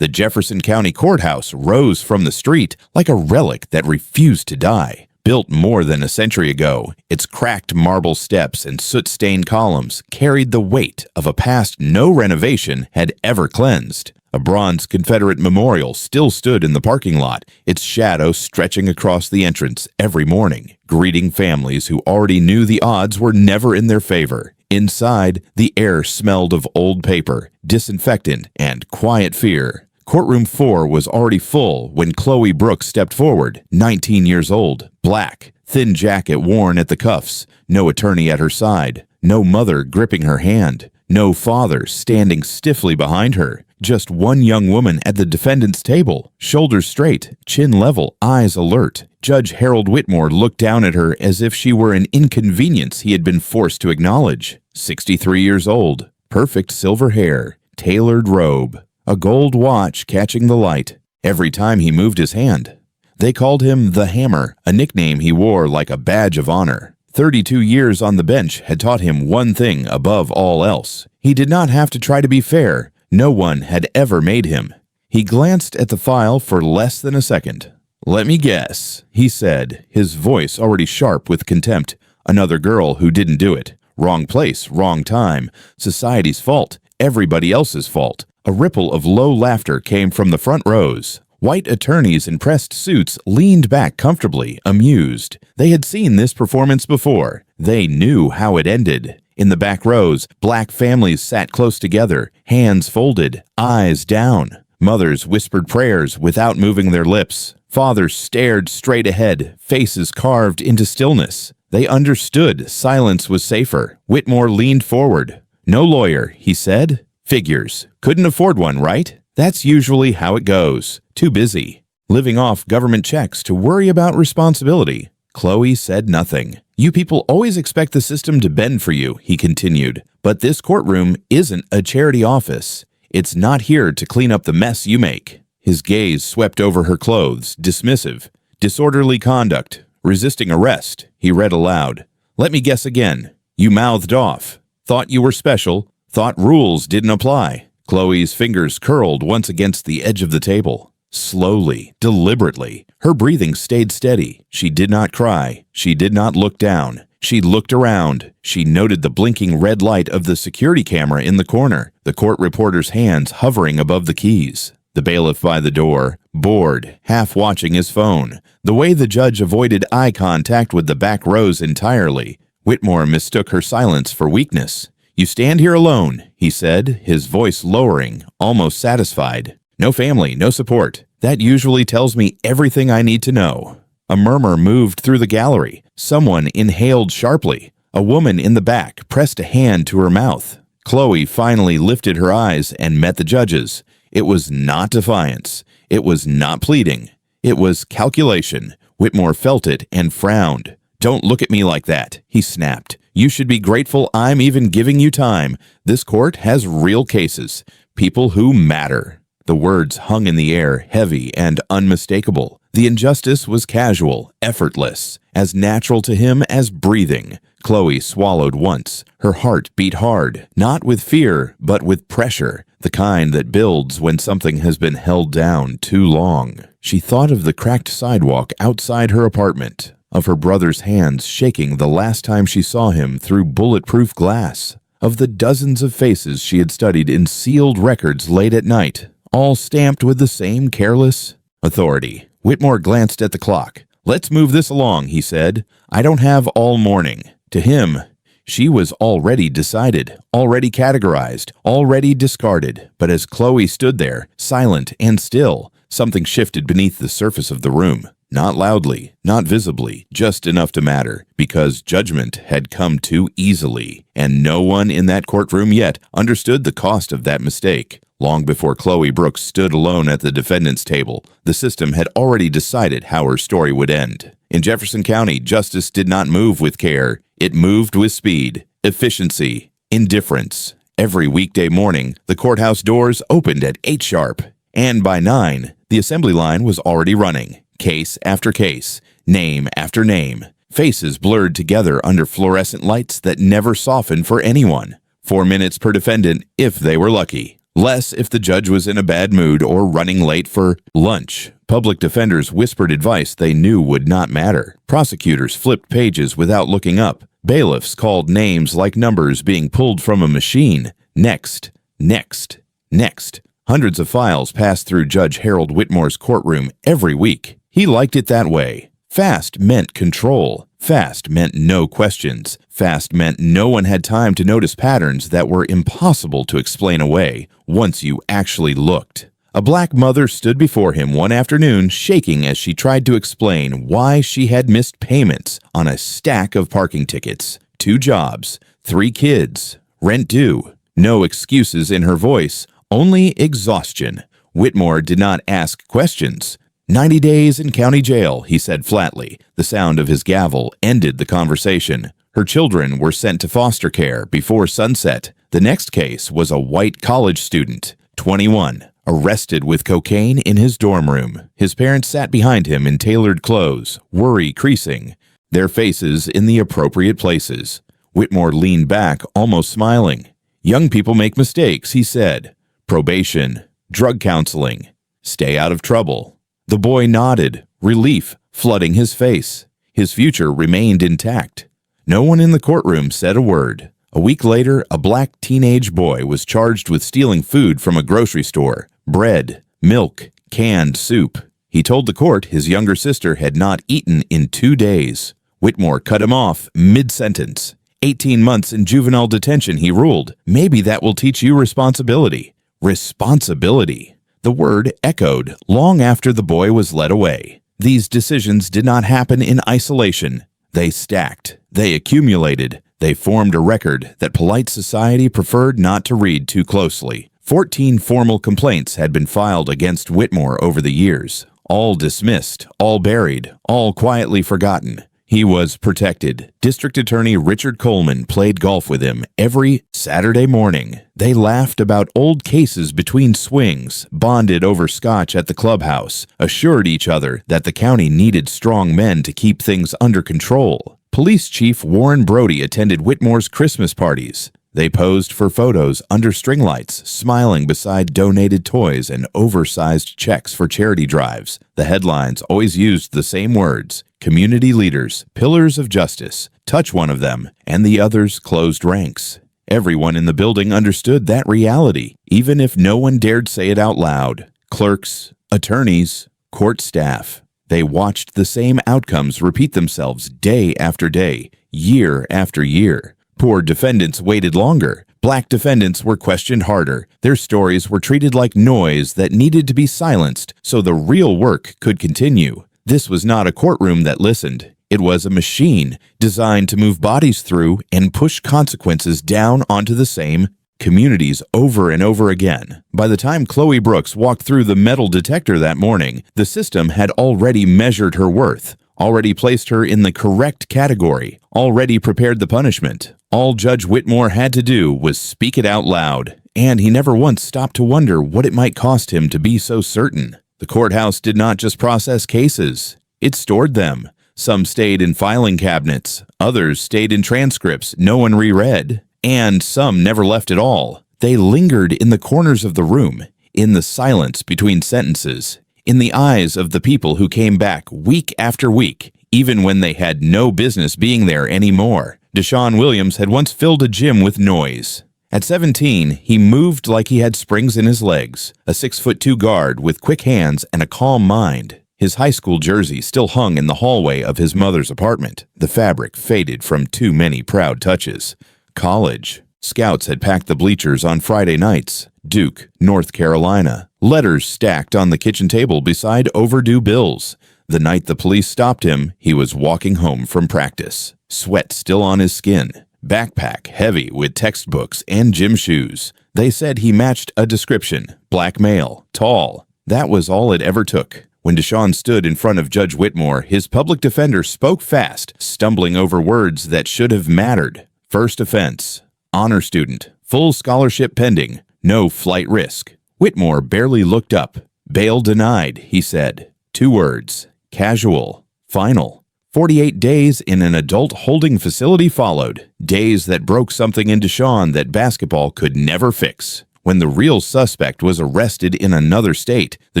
The Jefferson County Courthouse rose from the street like a relic that refused to die. Built more than a century ago, its cracked marble steps and soot-stained columns carried the weight of a past no renovation had ever cleansed. A bronze Confederate memorial still stood in the parking lot, its shadow stretching across the entrance every morning, greeting families who already knew the odds were never in their favor. Inside, the air smelled of old paper, disinfectant, and quiet fear. Courtroom 4 was already full when Chloe Brooks stepped forward, 19 years old, black, thin jacket worn at the cuffs, no attorney at her side, no mother gripping her hand, no father standing stiffly behind her, just one young woman at the defendant's table, shoulders straight, chin level, eyes alert. Judge Harold Whitmore looked down at her as if she were an inconvenience he had been forced to acknowledge. 63 years old, perfect silver hair, tailored robe, a gold watch catching the light every time he moved his hand. They called him the Hammer, a nickname he wore like a badge of honor. 32 years on the bench had taught him one thing above all else. He did not have to try to be fair. No one had ever made him. He glanced at the file for less than a second. "Let me guess," he said, his voice already sharp with contempt. "Another girl who didn't do it. Wrong place, wrong time. Society's fault. Everybody else's fault." A ripple of low laughter came from the front rows. White attorneys in pressed suits leaned back comfortably, amused. They had seen this performance before. They knew how it ended. In the back rows, black families sat close together, hands folded, eyes down. Mothers whispered prayers without moving their lips. Fathers stared straight ahead, faces carved into stillness. They understood silence was safer. Whitmore leaned forward. "No lawyer," he said. "Figures. Couldn't afford one, right? That's usually how it goes. Too busy. Living off government checks to worry about responsibility." Chloe said nothing. "You people always expect the system to bend for you," he continued. "But this courtroom isn't a charity office. It's not here to clean up the mess you make." His gaze swept over her clothes, dismissive. "Disorderly conduct. Resisting arrest," he read aloud. "Let me guess again. You mouthed off. Thought you were special. Thought rules didn't apply." Chloe's fingers curled once against the edge of the table. Slowly, deliberately, her breathing stayed steady. She did not cry. She did not look down. She looked around. She noted the blinking red light of the security camera in the corner, the court reporter's hands hovering above the keys. The bailiff by the door, bored, half watching his phone. The way the judge avoided eye contact with the back rows entirely. Whitmore mistook her silence for weakness. "You stand here alone," he said, his voice lowering, almost satisfied. "No family, no support. That usually tells me everything I need to know." A murmur moved through the gallery. Someone inhaled sharply. A woman in the back pressed a hand to her mouth. Chloe finally lifted her eyes and met the judge's. It was not defiance. It was not pleading. It was calculation. Whitmore felt it and frowned. "Don't look at me like that," he snapped. "You should be grateful I'm even giving you time. This court has real cases. People who matter." The words hung in the air, heavy and unmistakable. The injustice was casual, effortless, as natural to him as breathing. Chloe swallowed once. Her heart beat hard, not with fear, but with pressure, the kind that builds when something has been held down too long. She thought of the cracked sidewalk outside her apartment, of her brother's hands shaking the last time she saw him through bulletproof glass, of the dozens of faces she had studied in sealed records late at night, all stamped with the same careless authority. Whitmore glanced at the clock. "Let's move this along," he said. "I don't have all morning." To him, she was already decided, already categorized, already discarded. But as Chloe stood there, silent and still, something shifted beneath the surface of the room. Not loudly, not visibly, just enough to matter, because judgment had come too easily, and no one in that courtroom yet understood the cost of that mistake. Long before Chloe Brooks stood alone at the defendant's table, the system had already decided how her story would end. In Jefferson County, justice did not move with care. It moved with speed, efficiency, indifference. Every weekday morning, the courthouse doors opened at 8 sharp, and by 9, the assembly line was already running. Case after case, name after name, faces blurred together under fluorescent lights that never softened for anyone. 4 minutes per defendant if they were lucky. less if the judge was in a bad mood or running late for lunch. Public defenders whispered advice they knew would not matter. Prosecutors flipped pages without looking up. Bailiffs called names like numbers being pulled from a machine. Next, next, next. Hundreds of files passed through Judge Harold Whitmore's courtroom every week. He liked it that way. Fast meant control. Fast meant no questions. Fast meant no one had time to notice patterns that were impossible to explain away once you actually looked. A black mother stood before him one afternoon, shaking as she tried to explain why she had missed payments on a stack of parking tickets. 2 jobs, 3 kids, rent due. No excuses in her voice, only exhaustion. Whitmore did not ask questions. 90 days in county jail, he said flatly. The sound of his gavel ended the conversation. Her children were sent to foster care before sunset. The next case was a white college student, 21, arrested with cocaine in his dorm room. His parents sat behind him in tailored clothes, worry creasing, their faces in the appropriate places. Whitmore leaned back, almost smiling. Young people make mistakes, he said. Probation, drug counseling, stay out of trouble. The boy nodded, relief flooding his face. His future remained intact. No one in the courtroom said a word. A week later, a black teenage boy was charged with stealing food from a grocery store. Bread, milk, canned soup. He told the court his younger sister had not eaten in 2 days. Whitmore cut him off mid-sentence. 18 months in juvenile detention, he ruled. Maybe that will teach you responsibility. Responsibility. The word echoed long after the boy was led away. These decisions did not happen in isolation. They stacked. They accumulated. They formed a record that polite society preferred not to read too closely. 14 formal complaints had been filed against Whitmore over the years. All dismissed, all buried, all quietly forgotten. He was protected. District Attorney Richard Coleman played golf with him every Saturday morning. They laughed about old cases between swings, bonded over scotch at the clubhouse, assured each other that the county needed strong men to keep things under control. Police Chief Warren Brody attended Whitmore's Christmas parties. They posed for photos under string lights, smiling beside donated toys and oversized checks for charity drives. The headlines always used the same words: community leaders, pillars of justice. Touch one of them, and the others closed ranks. Everyone in the building understood that reality, even if no one dared say it out loud. Clerks, attorneys, court staff. They watched the same outcomes repeat themselves day after day, year after year. Poor defendants waited longer. Black defendants were questioned harder. Their stories were treated like noise that needed to be silenced so the real work could continue. This was not a courtroom that listened. It was a machine designed to move bodies through and push consequences down onto the same communities over and over again. By the time Chloe Brooks walked through the metal detector that morning, the system had already measured her worth, already placed her in the correct category, already prepared the punishment. All Judge Whitmore had to do was speak it out loud, and he never once stopped to wonder what it might cost him to be so certain. The courthouse did not just process cases, it stored them. Some stayed in filing cabinets, others stayed in transcripts no one reread, and some never left at all. They lingered in the corners of the room, in the silence between sentences, in the eyes of the people who came back week after week, even when they had no business being there anymore. Deshaun Williams had once filled a gym with noise. At 17, he moved like he had springs in his legs, a 6'2" guard with quick hands and a calm mind. His high school jersey still hung in the hallway of his mother's apartment, the fabric faded from too many proud touches. College. Scouts had packed the bleachers on Friday nights. Duke, North Carolina. Letters stacked on the kitchen table beside overdue bills. The night the police stopped him, he was walking home from practice. Sweat still on his skin. Backpack heavy with textbooks and gym shoes. They said he matched a description. Black male, tall. That was all it ever took. When Deshaun stood in front of Judge Whitmore, his public defender spoke fast, stumbling over words that should have mattered. First offense. Honor student. Full scholarship pending. No flight risk. Whitmore barely looked up. Bail denied, he said. 2 words. Casual. Final. 48 days in an adult holding facility followed. Days that broke something in Deshaun that basketball could never fix. When the real suspect was arrested in another state, the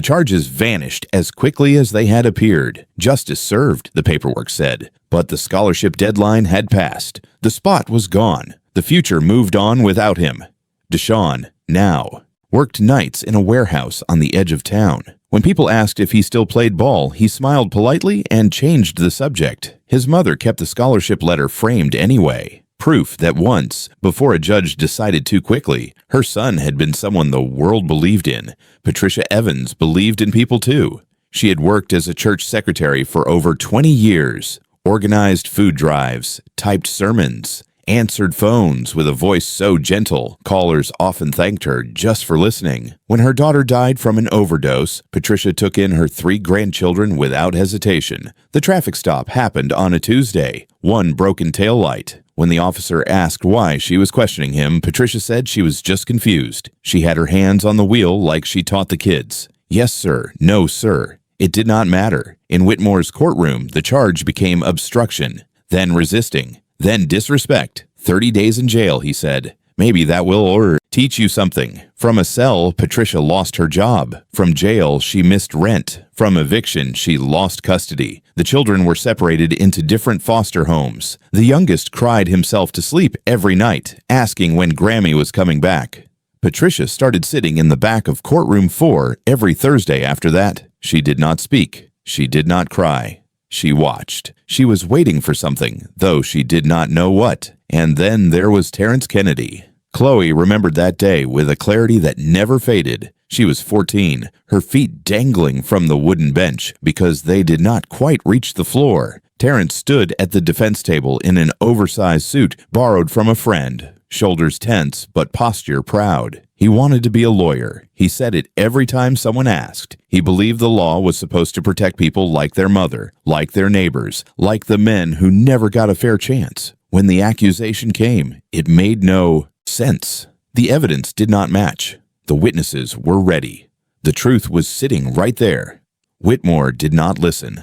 charges vanished as quickly as they had appeared. Justice served, the paperwork said. But the scholarship deadline had passed. The spot was gone. The future moved on without him. Deshaun, now, worked nights in a warehouse on the edge of town. When people asked if he still played ball, he smiled politely and changed the subject. His mother kept the scholarship letter framed anyway. Proof that once, before a judge decided too quickly, her son had been someone the world believed in. Patricia Evans believed in people too. She had worked as a church secretary for over 20 years, organized food drives, typed sermons, answered phones with a voice so gentle, callers often thanked her just for listening. When her daughter died from an overdose, Patricia took in her 3 grandchildren without hesitation. The traffic stop happened on a Tuesday. One broken taillight. When the officer asked why she was questioning him, Patricia said she was just confused. She had her hands on the wheel like she taught the kids. Yes, sir. No, sir. It did not matter. In Whitmore's courtroom, the charge became obstruction, then resisting, then disrespect. 30 days in jail, he said. Maybe that will teach you something. From a cell, Patricia lost her job. From jail, she missed rent. From eviction, she lost custody. The children were separated into different foster homes. The youngest cried himself to sleep every night, asking when Grammy was coming back. Patricia started sitting in the back of courtroom 4 every Thursday after that. She did not speak. She did not cry. She watched. She was waiting for something, though she did not know what. And then there was Terrence Kennedy. Chloe remembered that day with a clarity that never faded. She was 14, her feet dangling from the wooden bench because they did not quite reach the floor. Terrence stood at the defense table in an oversized suit borrowed from a friend, shoulders tense but posture proud. He wanted to be a lawyer. He said it every time someone asked. He believed the law was supposed to protect people like their mother, like their neighbors, like the men who never got a fair chance. When the accusation came, it made no sense. The evidence did not match. The witnesses were ready. The truth was sitting right there. Whitmore did not listen.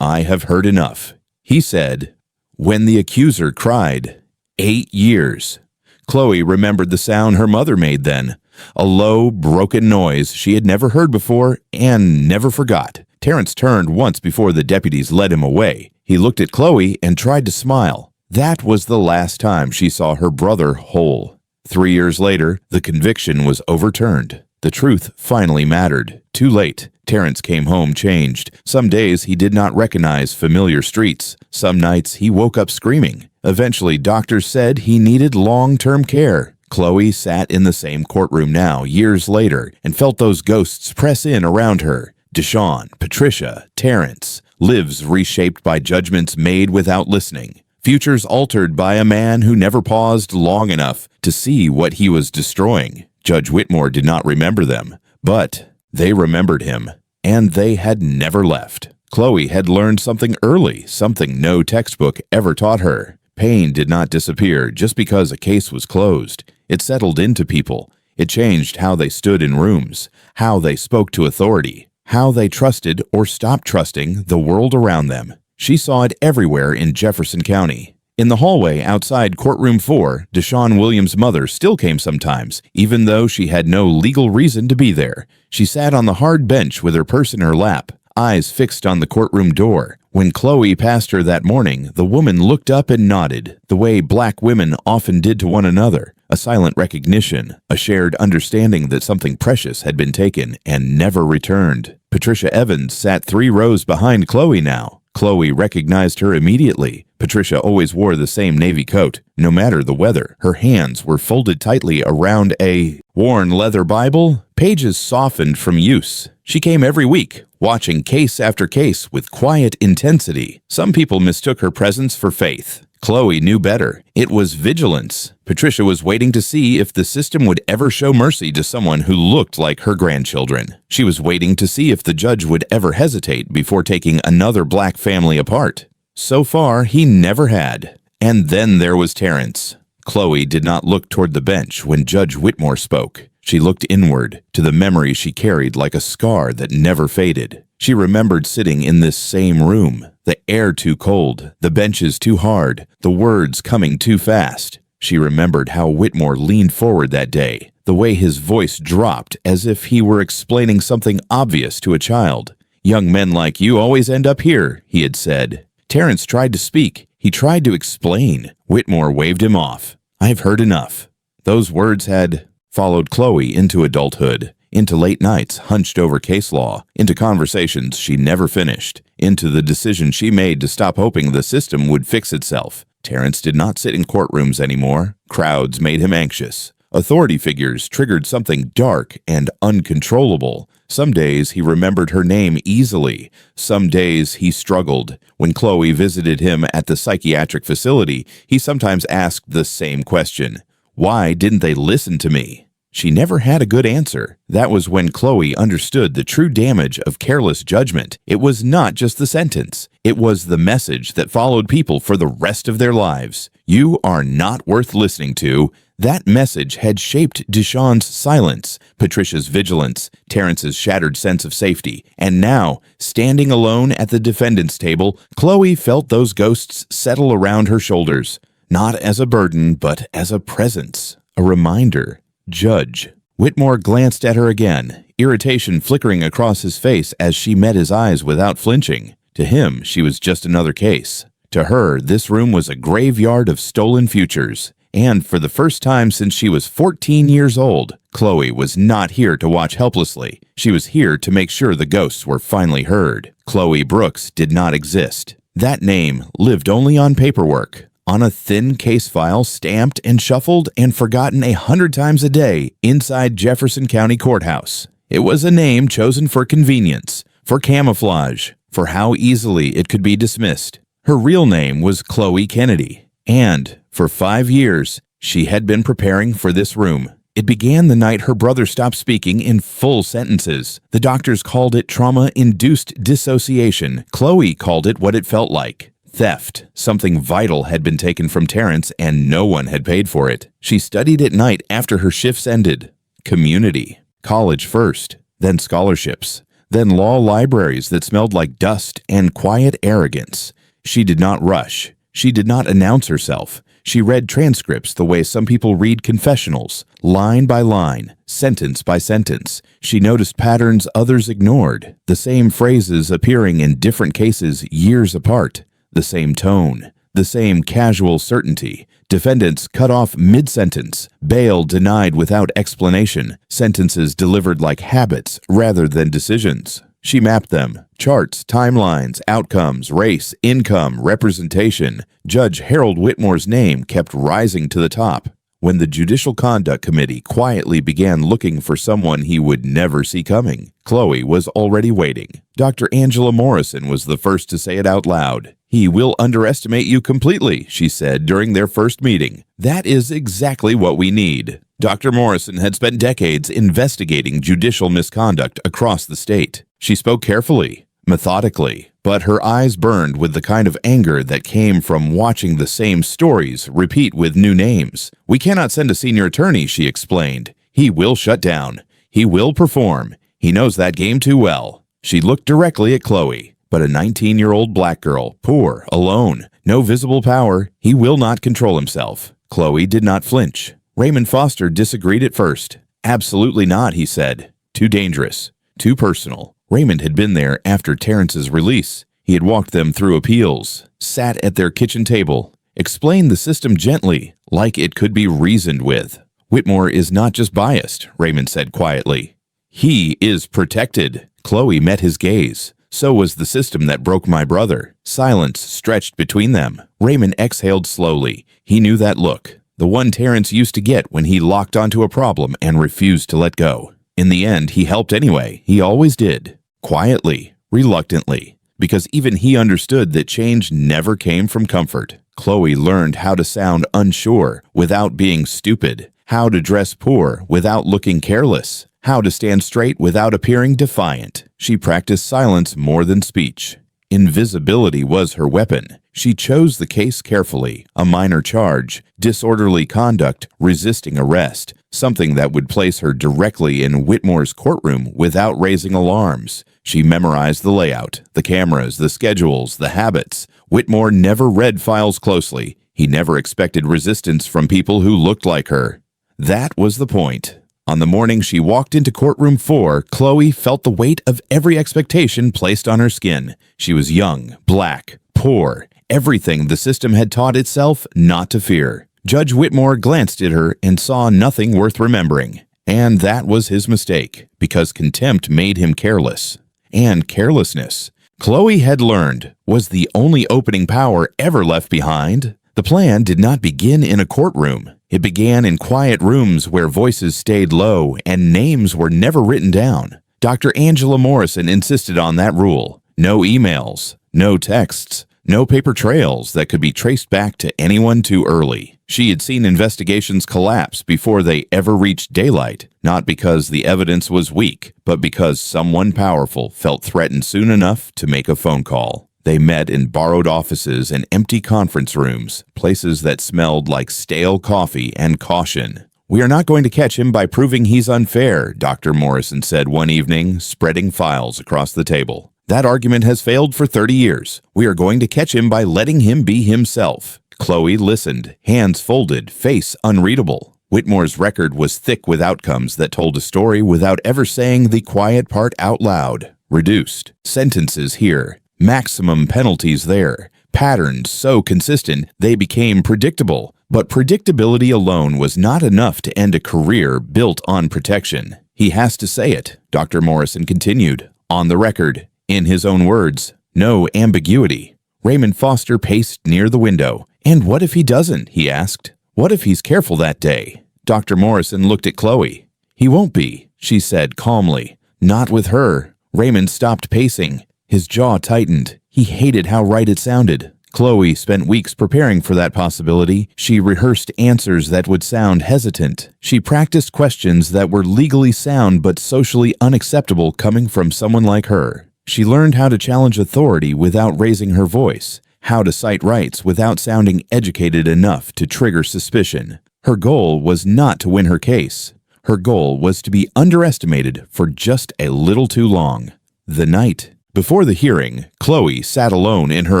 I have heard enough, he said. When the accuser cried, 8 years. Chloe remembered the sound her mother made then, a low, broken noise she had never heard before and never forgot. Terrence turned once before the deputies led him away. He looked at Chloe and tried to smile. That was the last time she saw her brother whole. 3 years later, the conviction was overturned. The truth finally mattered. Too late. Terrence came home changed. Some days he did not recognize familiar streets. Some nights he woke up screaming. Eventually, doctors said he needed long-term care. Chloe sat in the same courtroom now, years later, and felt those ghosts press in around her. Deshaun, Patricia, Terrence. Lives reshaped by judgments made without listening. Futures altered by a man who never paused long enough to see what he was destroying. Judge Whitmore did not remember them, but they remembered him, and they had never left. Chloe had learned something early, something no textbook ever taught her. Pain did not disappear just because a case was closed. It settled into people. It changed how they stood in rooms, how they spoke to authority, how they trusted or stopped trusting the world around them. She saw it everywhere in Jefferson County. In the hallway outside courtroom 4, Deshaun Williams' mother still came sometimes, even though she had no legal reason to be there. She sat on the hard bench with her purse in her lap, eyes fixed on the courtroom door. When Chloe passed her that morning, the woman looked up and nodded, the way black women often did to one another. A silent recognition, a shared understanding that something precious had been taken and never returned. Patricia Evans sat 3 rows behind Chloe now. Chloe recognized her immediately. Patricia always wore the same navy coat, no matter the weather. Her hands were folded tightly around a worn leather Bible, pages softened from use. She came every week, watching case after case with quiet intensity. Some people mistook her presence for faith. Chloe knew better. It was vigilance. Patricia was waiting to see if the system would ever show mercy to someone who looked like her grandchildren. She was waiting to see if the judge would ever hesitate before taking another black family apart. So far, he never had. And then there was Terrence. Chloe did not look toward the bench when Judge Whitmore spoke. She looked inward, to the memory she carried like a scar that never faded. She remembered sitting in this same room, the air too cold, the benches too hard, the words coming too fast. She remembered how Whitmore leaned forward that day, the way his voice dropped as if he were explaining something obvious to a child. "Young men like you always end up here," he had said. Terrence tried to speak. He tried to explain. Whitmore waved him off. "I've heard enough." Those words had followed Chloe into adulthood, into late nights hunched over case law, into conversations she never finished, into the decision she made to stop hoping the system would fix itself. Terrence did not sit in courtrooms anymore. Crowds made him anxious. Authority figures triggered something dark and uncontrollable. Some days he remembered her name easily. Some days he struggled. When Chloe visited him at the psychiatric facility, he sometimes asked the same question. Why didn't they listen to me? She never had a good answer. That was when Chloe understood the true damage of careless judgment. It was not just the sentence. It was the message that followed people for the rest of their lives. You are not worth listening to. That message had shaped Deshawn's silence, Patricia's vigilance, Terrence's shattered sense of safety. And now, standing alone at the defendant's table, Chloe felt those ghosts settle around her shoulders. Not as a burden, but as a presence, a reminder. Judge. Whitmore glanced at her again, irritation flickering across his face as she met his eyes without flinching. To him, she was just another case. To her, this room was a graveyard of stolen futures. And for the first time since she was 14 years old, Chloe was not here to watch helplessly. She was here to make sure the ghosts were finally heard. Chloe Brooks did not exist. That name lived only on paperwork, on a thin case file stamped and shuffled and forgotten 100 times a day inside Jefferson County Courthouse. It was a name chosen for convenience, for camouflage, for how easily it could be dismissed. Her real name was Chloe Kennedy, and for 5 years, she had been preparing for this room. It began the night her brother stopped speaking in full sentences. The doctors called it trauma-induced dissociation. Chloe called it what it felt like. Theft. Something vital had been taken from Terrence and no one had paid for it. She studied at night after her shifts ended. Community. College first, then scholarships, then law libraries that smelled like dust and quiet arrogance. She did not rush. She did not announce herself. She read transcripts the way some people read confessionals, line by line, sentence by sentence. She noticed patterns others ignored, the same phrases appearing in different cases years apart, the same tone, the same casual certainty. Defendants cut off mid-sentence, bail denied without explanation, sentences delivered like habits rather than decisions. She mapped them. Charts, timelines, outcomes, race, income, representation. Judge Harold Whitmore's name kept rising to the top. When the Judicial Conduct Committee quietly began looking for someone he would never see coming, Chloe was already waiting. Dr. Angela Morrison was the first to say it out loud. "He will underestimate you completely," she said during their first meeting. "That is exactly what we need." Dr. Morrison had spent decades investigating judicial misconduct across the state. She spoke carefully, methodically, but her eyes burned with the kind of anger that came from watching the same stories repeat with new names. "We cannot send a senior attorney," she explained. "He will shut down. He will perform. He knows that game too well." She looked directly at Chloe, but a 19-year-old black girl, poor, alone, no visible power. "He will not control himself." Chloe did not flinch. Raymond Foster disagreed at first. "Absolutely not," he said. "Too dangerous. Too personal." Raymond had been there after Terrence's release. He had walked them through appeals, sat at their kitchen table, explained the system gently, like it could be reasoned with. "Whitmore is not just biased," Raymond said quietly. "He is protected." Chloe met his gaze. "So was the system that broke my brother." Silence stretched between them. Raymond exhaled slowly. He knew that look, the one Terrence used to get when he locked onto a problem and refused to let go. In the end, he helped anyway. He always did. Quietly, reluctantly, because even he understood that change never came from comfort. Chloe learned how to sound unsure without being stupid, how to dress poor without looking careless, how to stand straight without appearing defiant. She practiced silence more than speech. Invisibility was her weapon. She chose the case carefully, a minor charge, disorderly conduct, resisting arrest, something that would place her directly in Whitmore's courtroom without raising alarms. She memorized the layout, the cameras, the schedules, the habits. Whitmore never read files closely. He never expected resistance from people who looked like her. That was the point. On the morning she walked into courtroom 4, Chloe felt the weight of every expectation placed on her skin. She was young, black, poor, everything the system had taught itself not to fear. Judge Whitmore glanced at her and saw nothing worth remembering. And that was his mistake, because contempt made him careless. And carelessness, Chloe had learned, was the only opening power ever left behind. The plan did not begin in a courtroom. It began in quiet rooms where voices stayed low and names were never written down. Dr. Angela Morrison insisted on that rule. No emails, no texts, no paper trails that could be traced back to anyone too early. She had seen investigations collapse before they ever reached daylight, not because the evidence was weak, but because someone powerful felt threatened soon enough to make a phone call. They met in borrowed offices and empty conference rooms, places that smelled like stale coffee and caution. "We are not going to catch him by proving he's unfair," Dr. Morrison said one evening, spreading files across the table. "That argument has failed for 30 years. We are going to catch him by letting him be himself." Chloe listened, hands folded, face unreadable. Whitmore's record was thick with outcomes that told a story without ever saying the quiet part out loud. Reduced sentences here, maximum penalties there, patterns so consistent they became predictable. But predictability alone was not enough to end a career built on protection. "He has to say it," Dr. Morrison continued. "On the record, in his own words, no ambiguity." Raymond Foster paced near the window. "And what if he doesn't?" he asked. "What if he's careful that day?" Dr. Morrison looked at Chloe. "He won't be," she said calmly. "Not with her." Raymond stopped pacing. His jaw tightened. He hated how right it sounded. Chloe spent weeks preparing for that possibility. She rehearsed answers that would sound hesitant. She practiced questions that were legally sound but socially unacceptable coming from someone like her. She learned how to challenge authority without raising her voice, how to cite rights without sounding educated enough to trigger suspicion. Her goal was not to win her case. Her goal was to be underestimated for just a little too long. The night before the hearing, Chloe sat alone in her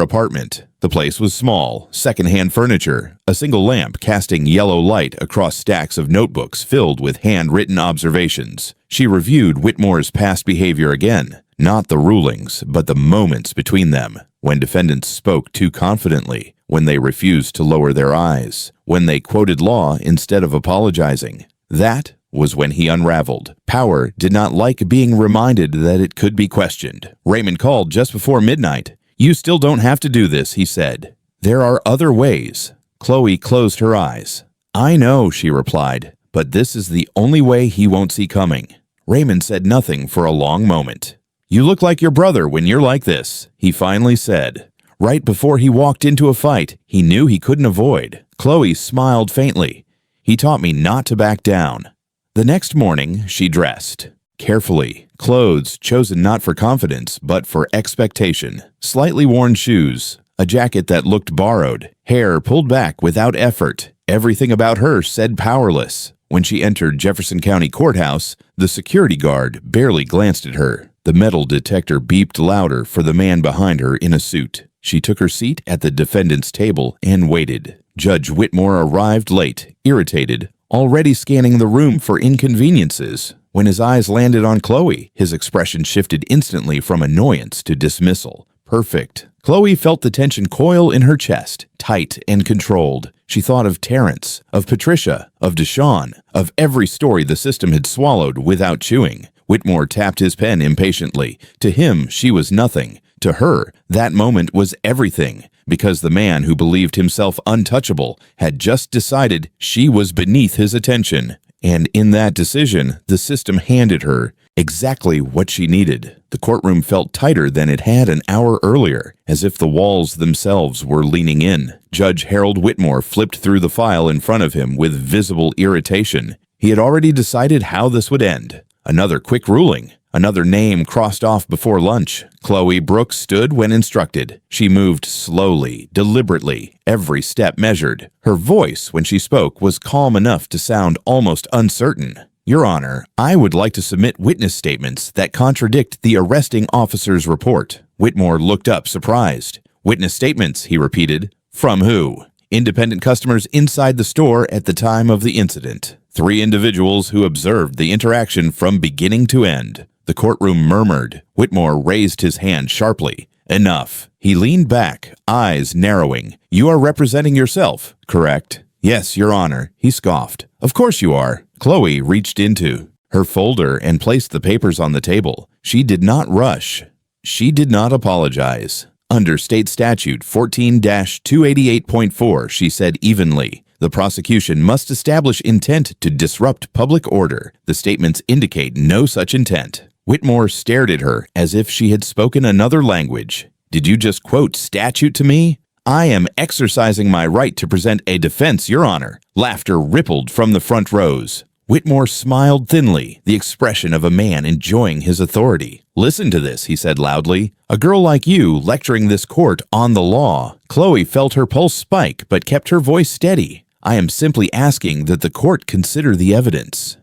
apartment. The place was small, secondhand furniture, a single lamp casting yellow light across stacks of notebooks filled with handwritten observations. She reviewed Whitmore's past behavior again, not the rulings, but the moments between them, when defendants spoke too confidently, when they refused to lower their eyes, when they quoted law instead of apologizing. That was when he unraveled. Power did not like being reminded that it could be questioned. Raymond called just before midnight. "You still don't have to do this," he said. "There are other ways." Chloe closed her eyes. "I know," she replied, "but this is the only way he won't see coming." Raymond said nothing for a long moment. "You look like your brother when you're like this," he finally said. Right before he walked into a fight he knew he couldn't avoid. Chloe smiled faintly. "He taught me not to back down." The next morning, she dressed. Carefully, clothes chosen not for confidence, but for expectation. Slightly worn shoes, a jacket that looked borrowed, hair pulled back without effort. Everything about her said powerless. When she entered Jefferson County Courthouse, the security guard barely glanced at her. The metal detector beeped louder for the man behind her in a suit. She took her seat at the defendant's table and waited. Judge Whitmore arrived late, irritated, already scanning the room for inconveniences. When his eyes landed on Chloe, his expression shifted instantly from annoyance to dismissal. Perfect. Chloe felt the tension coil in her chest, tight and controlled. She thought of Terrence, of Patricia, of Deshawn, of every story the system had swallowed without chewing. Whitmore tapped his pen impatiently. To him, she was nothing. To her, that moment was everything, because the man who believed himself untouchable had just decided she was beneath his attention. And in that decision, the system handed her exactly what she needed. The courtroom felt tighter than it had an hour earlier, as if the walls themselves were leaning in. Judge Harold Whitmore flipped through the file in front of him with visible irritation. He had already decided how this would end. Another quick ruling. Another name crossed off before lunch. Chloe Brooks stood when instructed. She moved slowly, deliberately, every step measured. Her voice, when she spoke, was calm enough to sound almost uncertain. "Your Honor, I would like to submit witness statements that contradict the arresting officer's report." Whitmore looked up, surprised. "Witness statements," he repeated. "From who?" "Independent customers inside the store at the time of the incident." Three individuals who observed the interaction from beginning to end. The courtroom murmured. Whitmore raised his hand sharply. Enough. He leaned back, eyes narrowing. You are representing yourself, correct? Yes, Your Honor, he scoffed. Of course you are. Chloe reached into her folder and placed the papers on the table. She did not rush. She did not apologize. Under state statute 14-288.4, she said evenly, the prosecution must establish intent to disrupt public order. The statements indicate no such intent. Whitmore stared at her as if she had spoken another language. Did you just quote statute to me? I am exercising my right to present a defense, Your Honor. Laughter rippled from the front rows. Whitmore smiled thinly, the expression of a man enjoying his authority. Listen to this, he said loudly. A girl like you lecturing this court on the law. Chloe felt her pulse spike but kept her voice steady. I am simply asking that the court consider the evidence.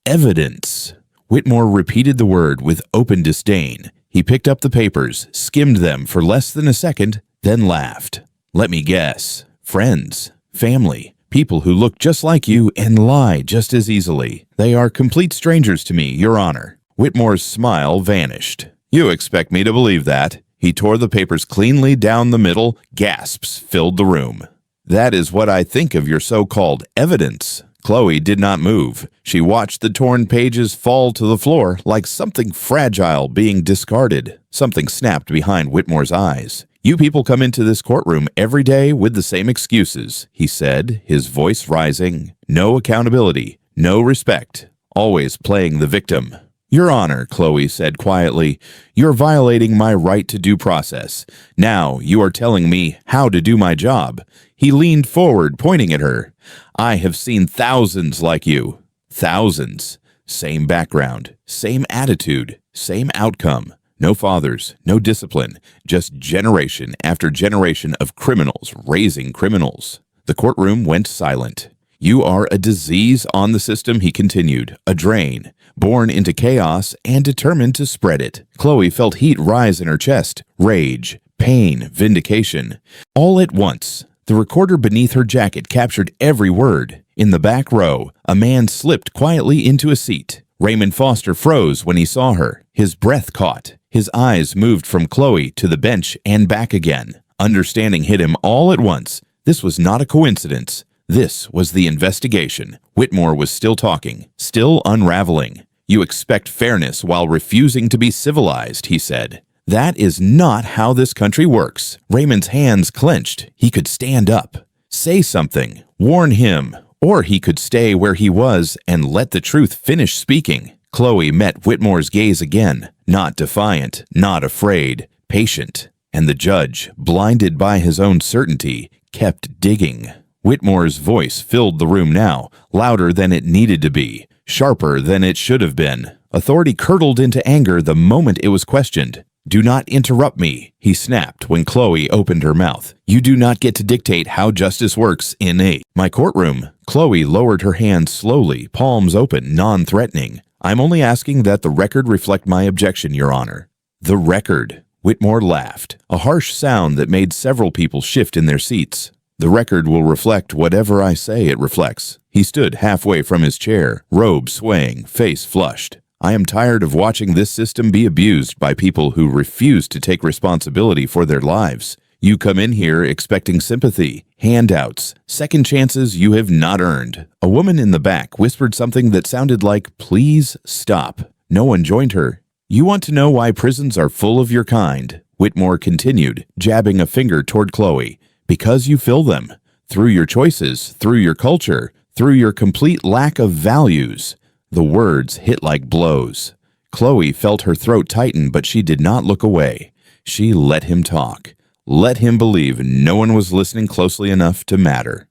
Evidence. Whitmore repeated the word with open disdain. He picked up the papers, skimmed them for less than a second, then laughed. Let me guess. Friends, family, people who look just like you and lie just as easily. They are complete strangers to me, Your Honor. Whitmore's smile vanished. You expect me to believe that? He tore the papers cleanly down the middle. Gasps filled the room. That is what I think of your so-called evidence. Chloe did not move. She watched the torn pages fall to the floor like something fragile being discarded. Something snapped behind Whitmore's eyes. You people come into this courtroom every day with the same excuses, he said, his voice rising. No accountability, no respect, always playing the victim. Your Honor, Chloe said quietly, you're violating my right to due process. Now you are telling me how to do my job. He leaned forward, pointing at her. I have seen thousands like you. Thousands. Same background, same attitude, same outcome. No fathers, no discipline, just generation after generation of criminals raising criminals. The courtroom went silent. You are a disease on the system, he continued, a drain, born into chaos and determined to spread it. Chloe felt heat rise in her chest, rage, pain, vindication. All at once, the recorder beneath her jacket captured every word. In the back row, a man slipped quietly into a seat. Raymond Foster froze when he saw her. His breath caught. His eyes moved from Chloe to the bench and back again. Understanding hit him all at once. This was not a coincidence. This was the investigation. Whitmore was still talking, still unraveling. You expect fairness while refusing to be civilized, he said. That is not how this country works. Raymond's hands clenched. He could stand up. Say something. Warn him. Or he could stay where he was and let the truth finish speaking. Chloe met Whitmore's gaze again. Not defiant, not afraid, patient. And the judge, blinded by his own certainty, kept digging. Whitmore's voice filled the room now, louder than it needed to be, sharper than it should have been. Authority curdled into anger the moment it was questioned. Do not interrupt me, he snapped when Chloe opened her mouth. You do not get to dictate how justice works in my courtroom. Chloe lowered her hands slowly, palms open, non-threatening. I'm only asking that the record reflect my objection, Your Honor. The record. Whitmore laughed, a harsh sound that made several people shift in their seats. The record will reflect whatever I say it reflects. He stood halfway from his chair, robe swaying, face flushed. I am tired of watching this system be abused by people who refuse to take responsibility for their lives. You come in here expecting sympathy, handouts, second chances you have not earned. A woman in the back whispered something that sounded like, please stop. No one joined her. You want to know why prisons are full of your kind? Whitmore continued, jabbing a finger toward Chloe. Because you fill them. Through your choices, through your culture, through your complete lack of values. The words hit like blows. Chloe felt her throat tighten, but she did not look away. She let him talk. Let him believe no one was listening closely enough to matter.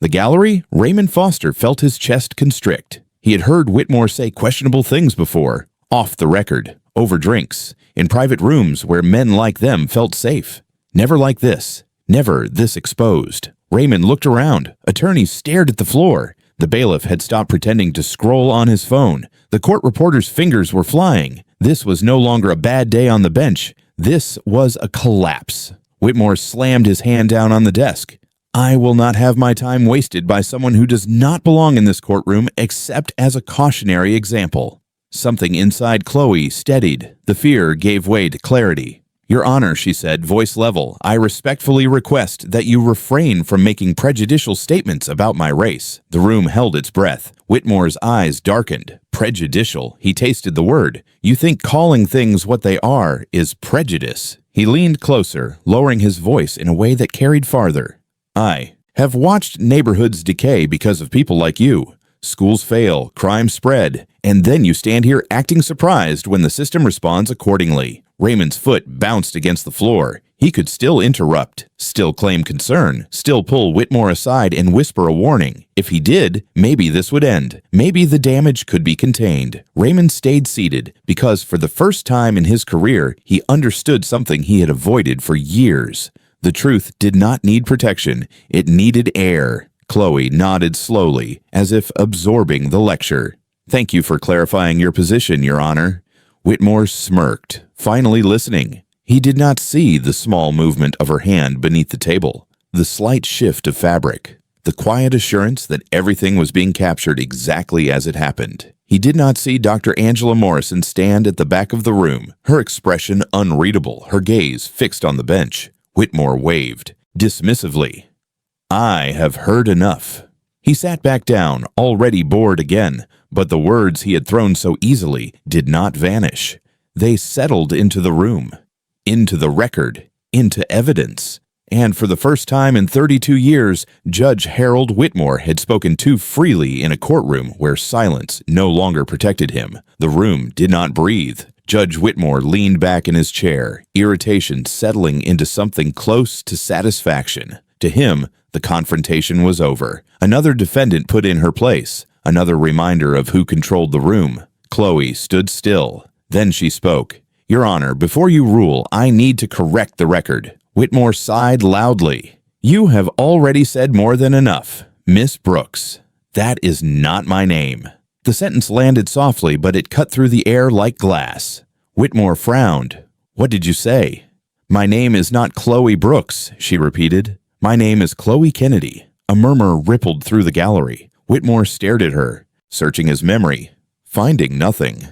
The gallery, Raymond Foster felt his chest constrict. He had heard Whitmore say questionable things before. Off the record, over drinks, in private rooms where men like them felt safe. Never like this. Never this exposed. Raymond looked around. Attorneys stared at the floor. The bailiff had stopped pretending to scroll on his phone. The court reporter's fingers were flying. This was no longer a bad day on the bench. This was a collapse. Whitmore slammed his hand down on the desk. I will not have my time wasted by someone who does not belong in this courtroom except as a cautionary example. Something inside Chloe steadied. The fear gave way to clarity. Your Honor, she said, voice level, I respectfully request that you refrain from making prejudicial statements about my race. The room held its breath. Whitmore's eyes darkened. Prejudicial. He tasted the word. You think calling things what they are is prejudice. He leaned closer, lowering his voice in a way that carried farther. I have watched neighborhoods decay because of people like you. Schools fail, crime spread, and then you stand here acting surprised when the system responds accordingly. Raymond's foot bounced against the floor. He could still interrupt, still claim concern, still pull Whitmore aside and whisper a warning. If he did, maybe this would end. Maybe the damage could be contained. Raymond stayed seated because for the first time in his career, he understood something he had avoided for years. The truth did not need protection. It needed air. Chloe nodded slowly, as if absorbing the lecture. Thank you for clarifying your position, Your Honor. Whitmore smirked, finally listening. He did not see the small movement of her hand beneath the table, the slight shift of fabric, the quiet assurance that everything was being captured exactly as it happened. He did not see Dr. Angela Morrison stand at the back of the room, her expression unreadable, her gaze fixed on the bench. Whitmore waved, dismissively. I have heard enough. He sat back down, already bored again, but the words he had thrown so easily did not vanish. They settled into the room, into the record, into evidence. And for the first time in 32 years, Judge Harold Whitmore had spoken too freely in a courtroom where silence no longer protected him. The room did not breathe. Judge Whitmore leaned back in his chair, irritation settling into something close to satisfaction. To him, the confrontation was over. Another defendant put in her place, another reminder of who controlled the room. Chloe stood still. Then she spoke. Your Honor, before you rule, I need to correct the record. Whitmore sighed loudly. You have already said more than enough. Miss Brooks. That is not my name. The sentence landed softly, but it cut through the air like glass. Whitmore frowned. What did you say? My name is not Chloe Brooks, she repeated. My name is Chloe Kennedy. A murmur rippled through the gallery. Whitmore stared at her, searching his memory, finding nothing.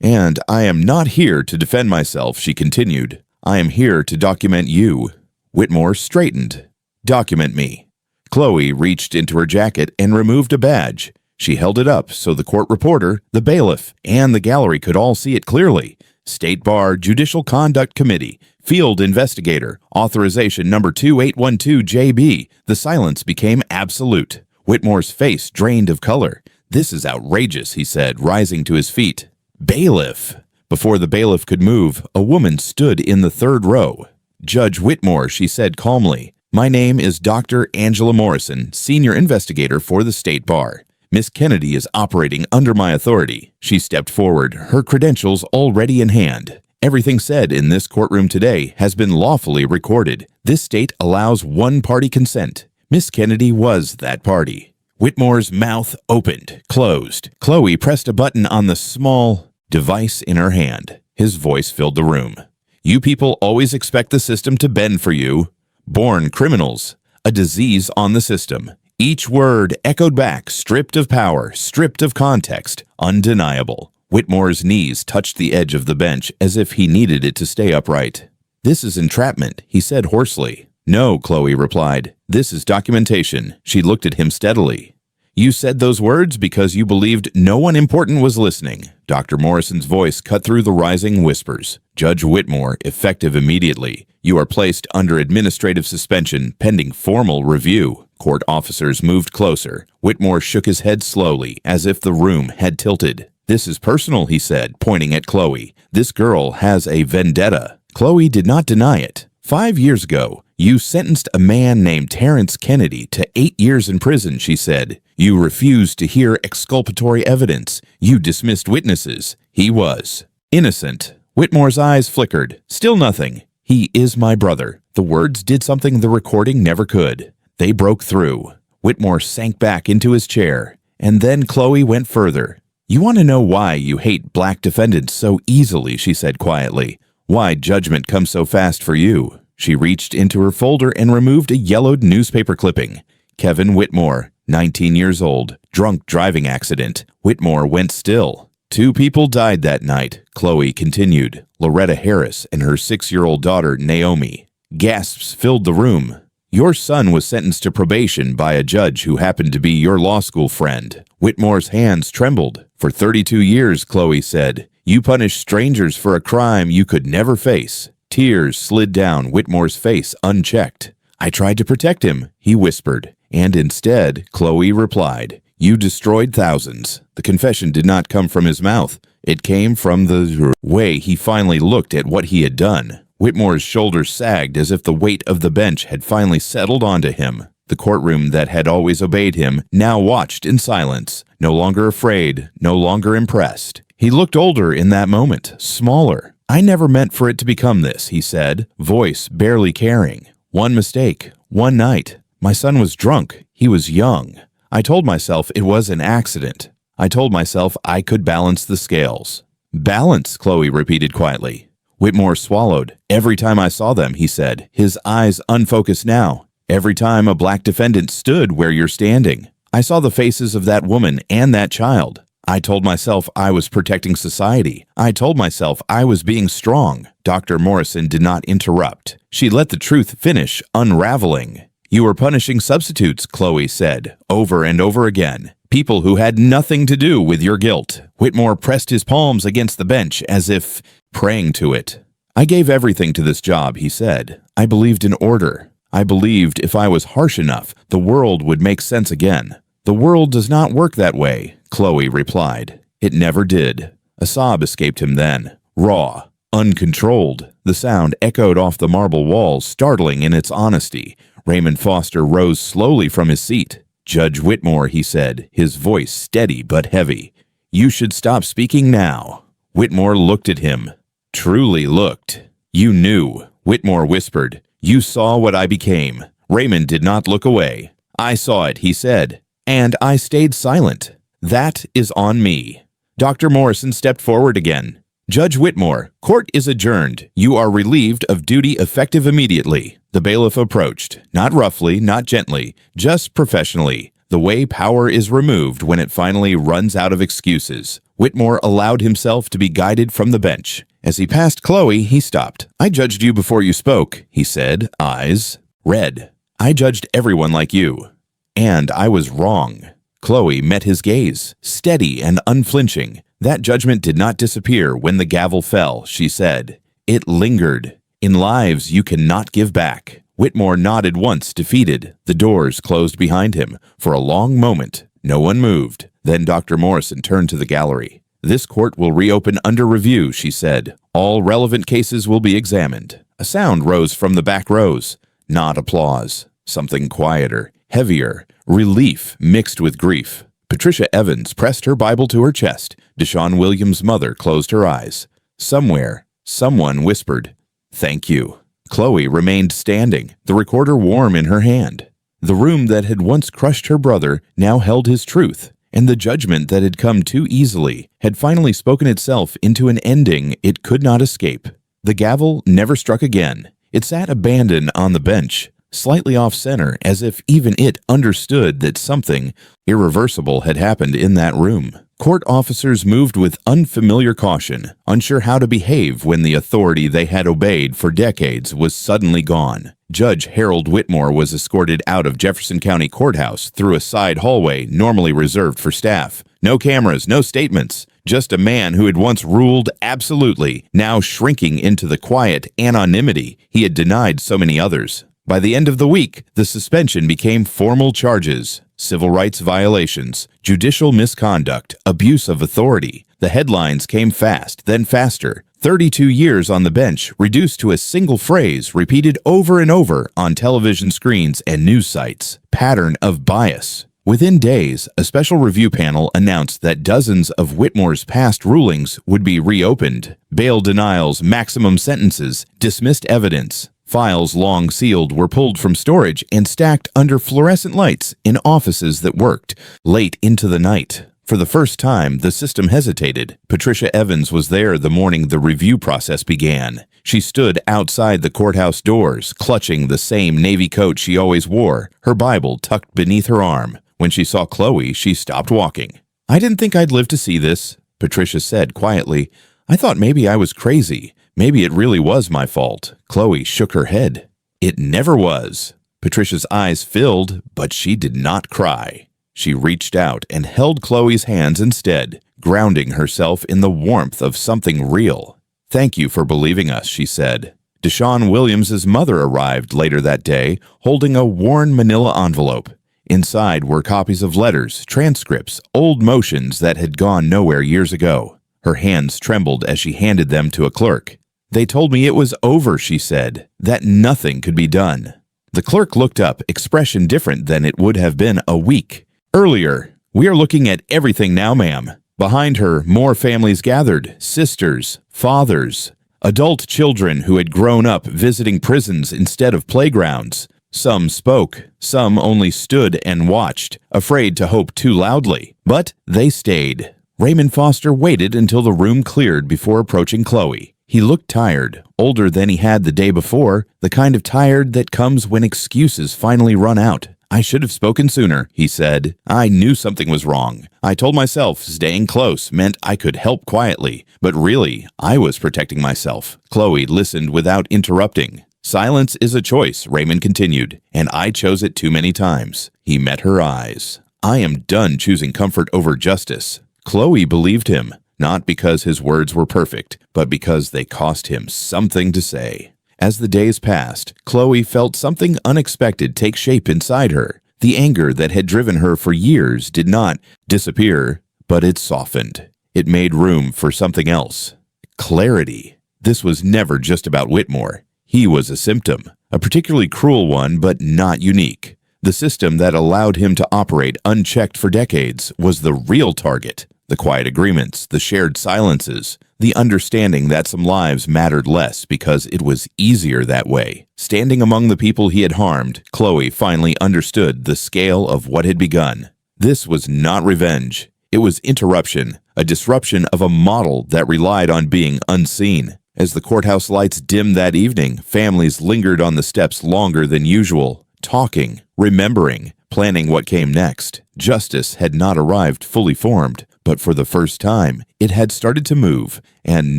And I am not here to defend myself, she continued. I am here to document you. Whitmore straightened. Document me. Chloe reached into her jacket and removed a badge. She held it up so the court reporter, the bailiff, and the gallery could all see it clearly. State Bar Judicial Conduct Committee, Field Investigator, Authorization Number 2812JB. The silence became absolute. Whitmore's face drained of color. This is outrageous, he said, rising to his feet. Bailiff. Before the bailiff could move, a woman stood in the third row. Judge Whitmore, she said calmly. My name is Dr. Angela Morrison, Senior Investigator for the State Bar. Miss Kennedy is operating under my authority. She stepped forward, her credentials already in hand. Everything said in this courtroom today has been lawfully recorded. This state allows one-party consent. Miss Kennedy was that party. Whitmore's mouth opened, closed. Chloe pressed a button on the small device in her hand. His voice filled the room. You people always expect the system to bend for you. Born criminals. A disease on the system. Each word echoed back, stripped of power, stripped of context, undeniable. Whitmore's knees touched the edge of the bench as if he needed it to stay upright. This is entrapment, he said hoarsely. No, Chloe replied. This is documentation. She looked at him steadily. You said those words because you believed no one important was listening. Dr. Morrison's voice cut through the rising whispers. Judge Whitmore, effective immediately. You are placed under administrative suspension pending formal review. Court officers moved closer. Whitmore shook his head slowly, as if the room had tilted. This is personal, he said, pointing at Chloe. This girl has a vendetta. Chloe did not deny it. 5 years ago, you sentenced a man named Terrence Kennedy to 8 years in prison, she said. You refused to hear exculpatory evidence. You dismissed witnesses. He was innocent. Whitmore's eyes flickered. Still nothing. He is my brother. The words did something the recording never could. They broke through. Whitmore sank back into his chair. And then Chloe went further. You want to know why you hate black defendants so easily, she said quietly. Why judgment comes so fast for you. She reached into her folder and removed a yellowed newspaper clipping. Kevin Whitmore, 19 years old, drunk driving accident. Whitmore went still. 2 people died that night, Chloe continued. Loretta Harris and her 6-year-old daughter, Naomi. Gasps filled the room. Your son was sentenced to probation by a judge who happened to be your law school friend. Whitmore's hands trembled. For 32 years, Chloe said. You punished strangers for a crime you could never face. Tears slid down Whitmore's face unchecked. I tried to protect him, he whispered. And instead, Chloe replied, you destroyed thousands. The confession did not come from his mouth. It came from the way he finally looked at what he had done. Whitmore's shoulders sagged as if the weight of the bench had finally settled onto him. The courtroom that had always obeyed him now watched in silence, no longer afraid, no longer impressed. He looked older in that moment, smaller. I never meant for it to become this, he said, voice barely caring. One mistake, one night. My son was drunk. He was young. I told myself it was an accident. I told myself I could balance the scales. Balance, Chloe repeated quietly. Whitmore swallowed. Every time I saw them, he said, his eyes unfocused now. Every time a black defendant stood where you're standing. I saw the faces of that woman and that child. I told myself I was protecting society. I told myself I was being strong. Dr. Morrison did not interrupt. She let the truth finish unraveling. You were punishing substitutes, Chloe said, over and over again. People who had nothing to do with your guilt. Whitmore pressed his palms against the bench as if praying to it. I gave everything to this job, he said. I believed in order. I believed if I was harsh enough, the world would make sense again. The world does not work that way, Chloe replied. It never did. A sob escaped him then, raw, uncontrolled. The sound echoed off the marble walls, startling in its honesty. Raymond Foster rose slowly from his seat. Judge Whitmore, he said, his voice steady but heavy. You should stop speaking now. Whitmore looked at him. Truly looked. You knew, Whitmore whispered. You saw what I became. Raymond did not look away. I saw it, he said, and I stayed silent. That is on me. Dr. Morrison stepped forward again. Judge Whitmore, court is adjourned. You are relieved of duty effective immediately. The bailiff approached, not roughly, not gently, just professionally, the way power is removed when it finally runs out of excuses. Whitmore allowed himself to be guided from the bench. As he passed Chloe, he stopped. I judged you before you spoke, he said, eyes red. I judged everyone like you. And I was wrong. Chloe met his gaze, steady and unflinching. That judgment did not disappear when the gavel fell, she said. It lingered. In lives you cannot give back. Whitmore nodded once, defeated. The doors closed behind him. For a long moment, no one moved. Then Dr. Morrison turned to the gallery. This court will reopen under review, she said. All relevant cases will be examined. A sound rose from the back rows. Not applause. Something quieter, heavier, relief mixed with grief. Patricia Evans pressed her Bible to her chest. Deshaun Williams' mother closed her eyes. Somewhere, someone whispered, "Thank you." Chloe remained standing, the recorder warm in her hand. The room that had once crushed her brother now held his truth, and the judgment that had come too easily had finally spoken itself into an ending it could not escape. The gavel never struck again. It sat abandoned on the bench, slightly off-center, as if even it understood that something irreversible had happened in that room. Court officers moved with unfamiliar caution, unsure how to behave when the authority they had obeyed for decades was suddenly gone. Judge Harold Whitmore was escorted out of Jefferson County Courthouse through a side hallway normally reserved for staff. No cameras, no statements. Just a man who had once ruled absolutely, now shrinking into the quiet anonymity he had denied so many others. By the end of the week, the suspension became formal charges: civil rights violations, judicial misconduct, abuse of authority. The headlines came fast, then faster. 32 years on the bench, reduced to a single phrase repeated over and over on television screens and news sites. Pattern of bias. Within days, a special review panel announced that dozens of Whitmore's past rulings would be reopened. Bail denials, maximum sentences, dismissed evidence. Files long sealed were pulled from storage and stacked under fluorescent lights in offices that worked late into the night. For the first time, the system hesitated. Patricia Evans was there the morning the review process began. She stood outside the courthouse doors, clutching the same navy coat she always wore, her Bible tucked beneath her arm. When she saw Chloe, she stopped walking. "I didn't think I'd live to see this," Patricia said quietly. "I thought maybe I was crazy. Maybe it really was my fault." Chloe shook her head. "It never was." Patricia's eyes filled, but she did not cry. She reached out and held Chloe's hands instead, grounding herself in the warmth of something real. "Thank you for believing us," she said. Deshaun Williams's mother arrived later that day, holding a worn manila envelope. Inside were copies of letters, transcripts, old motions that had gone nowhere years ago. Her hands trembled as she handed them to a clerk. "They told me it was over," she said, "that nothing could be done." The clerk looked up, expression different than it would have been a week earlier. "We are looking at everything now, ma'am." Behind her, more families gathered, sisters, fathers, adult children who had grown up visiting prisons instead of playgrounds. Some spoke, some only stood and watched, afraid to hope too loudly. But they stayed. Raymond Foster waited until the room cleared before approaching Chloe. He looked tired, older than he had the day before, the kind of tired that comes when excuses finally run out. "I should have spoken sooner," he said. "I knew something was wrong. I told myself staying close meant I could help quietly, but really, I was protecting myself." Chloe listened without interrupting. "Silence is a choice," Raymond continued, "and I chose it too many times." He met her eyes. "I am done choosing comfort over justice." Chloe believed him, not because his words were perfect, but because they cost him something to say. As the days passed, Chloe felt something unexpected take shape inside her. The anger that had driven her for years did not disappear, but it softened. It made room for something else. Clarity. This was never just about Whitmore. He was a symptom, a particularly cruel one, but not unique. The system that allowed him to operate unchecked for decades was the real target. The quiet agreements, the shared silences, the understanding that some lives mattered less because it was easier that way. Standing among the people he had harmed, Chloe finally understood the scale of what had begun. This was not revenge. It was interruption, a disruption of a model that relied on being unseen. As the courthouse lights dimmed that evening, families lingered on the steps longer than usual, talking, remembering, planning what came next. Justice had not arrived fully formed, but for the first time, it had started to move, and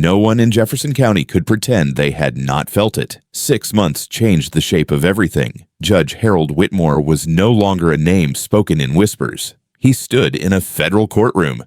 no one in Jefferson County could pretend they had not felt it. 6 months changed the shape of everything. Judge Harold Whitmore was no longer a name spoken in whispers. He stood in a federal courtroom,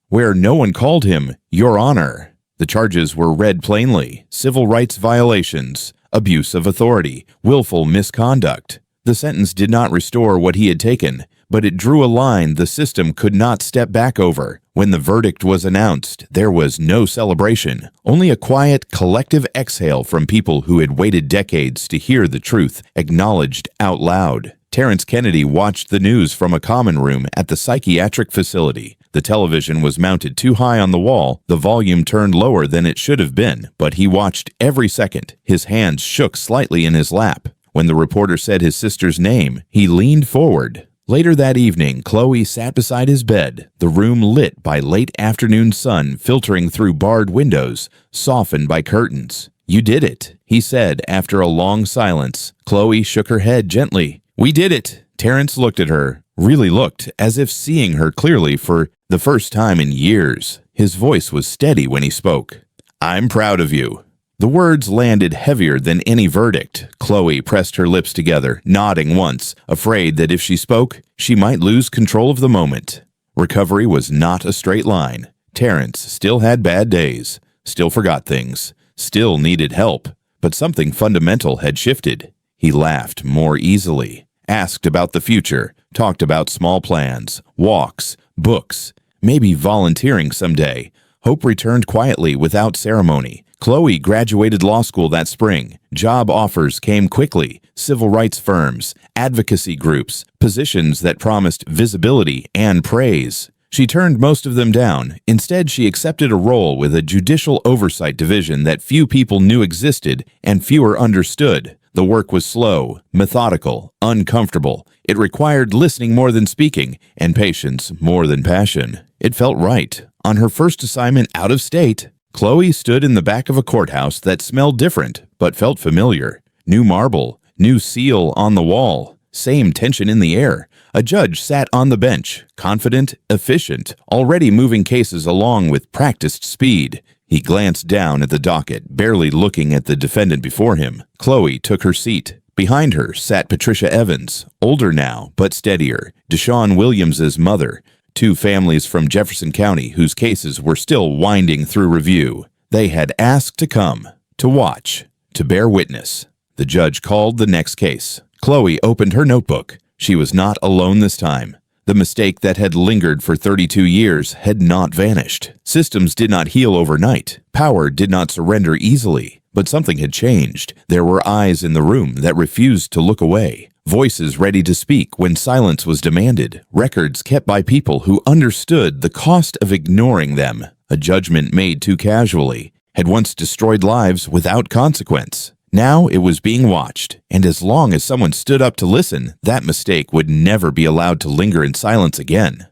where no one called him Your Honor. The charges were read plainly: civil rights violations, abuse of authority, willful misconduct. The sentence did not restore what he had taken, but it drew a line the system could not step back over. When the verdict was announced, there was no celebration, only a quiet, collective exhale from people who had waited decades to hear the truth acknowledged out loud. Terrence Kennedy watched the news from a common room at the psychiatric facility. The television was mounted too high on the wall, the volume turned lower than it should have been, but he watched every second. His hands shook slightly in his lap. When the reporter said his sister's name, he leaned forward. Later that evening, Chloe sat beside his bed, the room lit by late afternoon sun filtering through barred windows, softened by curtains. "You did it," he said after a long silence. Chloe shook her head gently. "We did it." Terrence looked at her, really looked, as if seeing her clearly for the first time in years. His voice was steady when he spoke. "I'm proud of you." The words landed heavier than any verdict. Chloe pressed her lips together, nodding once, afraid that if she spoke, she might lose control of the moment. Recovery was not a straight line. Terrence still had bad days, still forgot things, still needed help, but something fundamental had shifted. He laughed more easily, asked about the future, talked about small plans, walks, books, maybe volunteering someday. Hope returned quietly without ceremony. Chloe graduated law school that spring. Job offers came quickly, civil rights firms, advocacy groups, positions that promised visibility and praise. She turned most of them down. Instead, she accepted a role with a judicial oversight division that few people knew existed and fewer understood. The work was slow, methodical, uncomfortable. It required listening more than speaking, and patience more than passion. It felt right. On her first assignment out of state, Chloe stood in the back of a courthouse that smelled different but felt familiar. New marble, new seal on the wall, same tension in the air. A judge sat on the bench, confident, efficient, already moving cases along with practiced speed. He glanced down at the docket, barely looking at the defendant before him. Chloe took her seat. Behind her sat Patricia Evans, older now but steadier, Deshaun Williams's mother. Two families from Jefferson County whose cases were still winding through review. They had asked to come, to watch, to bear witness. The judge called the next case. Chloe opened her notebook. She was not alone this time. The mistake that had lingered for 32 years had not vanished. Systems did not heal overnight. Power did not surrender easily. But something had changed. There were eyes in the room that refused to look away. Voices ready to speak when silence was demanded. Records kept by people who understood the cost of ignoring them. A judgment made too casually had once destroyed lives without consequence. Now it was being watched, and as long as someone stood up to listen, that mistake would never be allowed to linger in silence again.